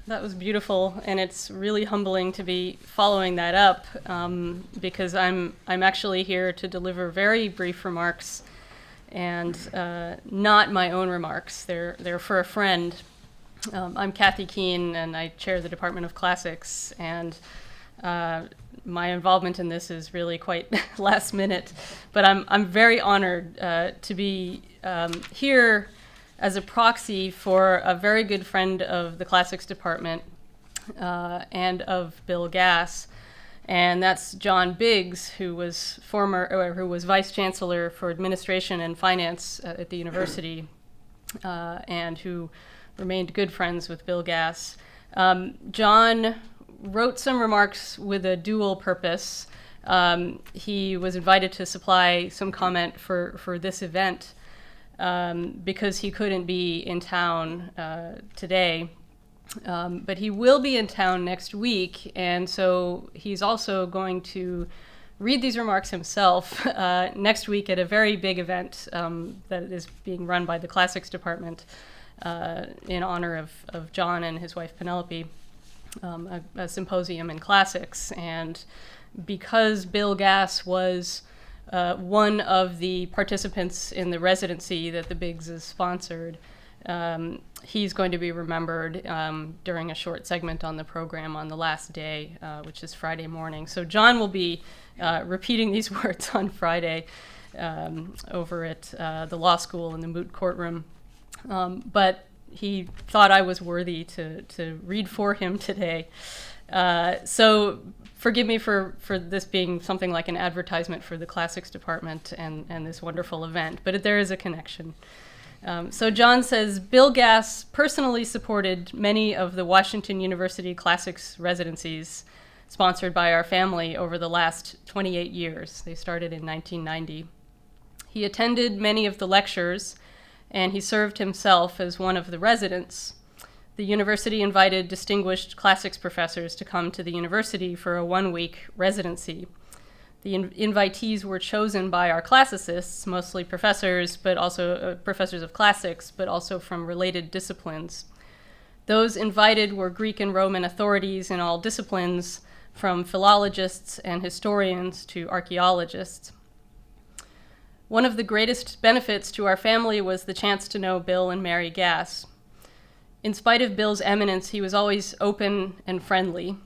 That was beautiful, and it's really humbling to be following that up because I'm actually here to deliver very brief remarks, and not my own remarks. They're for a friend. I'm Kathy Keane, and I chair the Department of Classics, and my involvement in this is really quite last minute. But I'm very honored to be here as a proxy for a very good friend of the Classics Department and of Bill Gass, and that's John Biggs, who was Vice Chancellor for Administration and Finance at the university, and who remained good friends with Bill Gass. John wrote some remarks with a dual purpose. He was invited to supply some comment for this event because he couldn't be in town today. But he will be in town next week, and so he's also going to read these remarks himself next week at a very big event that is being run by the Classics Department in honor of John and his wife Penelope, a symposium in classics. And because Bill Gass was one of the participants in the residency that the Biggses sponsored, he's going to be remembered during a short segment on the program on the last day, which is Friday morning. So John will be repeating these words on Friday over at the law school in the moot courtroom. But he thought I was worthy to read for him today. So forgive me for this being something like an advertisement for the Classics Department and this wonderful event, but there is a connection. So John says, Bill Gass personally supported many of the Washington University Classics residencies sponsored by our family over the last 28 years. They started in 1990. He attended many of the lectures, and he served himself as one of the residents. The university invited distinguished classics professors to come to the university for a one-week residency. The invitees were chosen by our classicists, mostly professors, but also professors of classics, but also from related disciplines. Those invited were Greek and Roman authorities in all disciplines, from philologists and historians to archaeologists. One of the greatest benefits to our family was the chance to know Bill and Mary Gass. In spite of Bill's eminence, he was always open and friendly.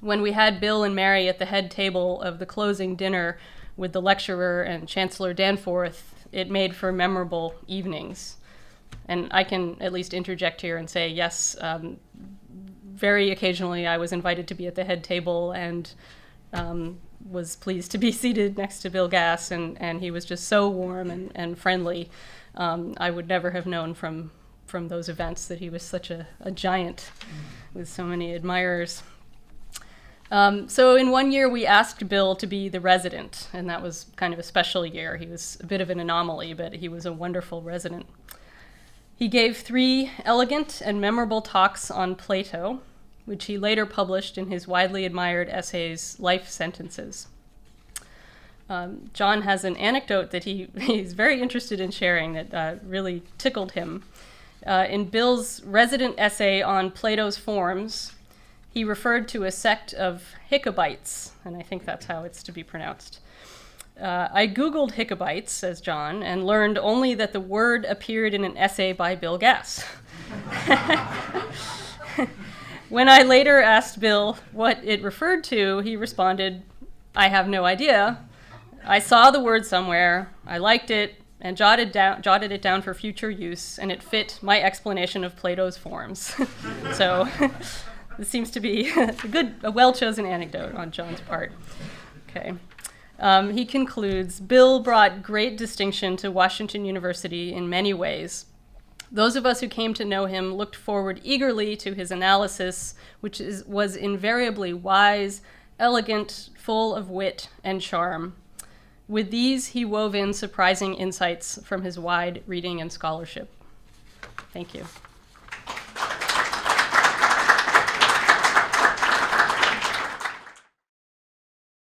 When we had Bill and Mary at the head table of the closing dinner with the lecturer and Chancellor Danforth, it made for memorable evenings. And I can at least interject here and say, yes, very occasionally I was invited to be at the head table and was pleased to be seated next to Bill Gass, and he was just so warm and friendly. I would never have known from those events that he was such a giant with so many admirers. So in one year we asked Bill to be the resident, and that was kind of a special year. He was a bit of an anomaly, but he was a wonderful resident. He gave 3 elegant and memorable talks on Plato, which he later published in his widely admired essays, Life Sentences. John has an anecdote that he's very interested in sharing that really tickled him. In Bill's resident essay on Plato's forms, he referred to a sect of Hicobites, and I think that's how it's to be pronounced. I Googled Hicobites, says John, and learned only that the word appeared in an essay by Bill Gass. When I later asked Bill what it referred to, he responded, I have no idea. I saw the word somewhere, I liked it, and jotted it down for future use, and it fit my explanation of Plato's forms. So this seems to be a well-chosen anecdote on John's part. Okay. He concludes, Bill brought great distinction to Washington University in many ways. Those of us who came to know him looked forward eagerly to his analysis, which was invariably wise, elegant, full of wit and charm. With these, he wove in surprising insights from his wide reading and scholarship. Thank you.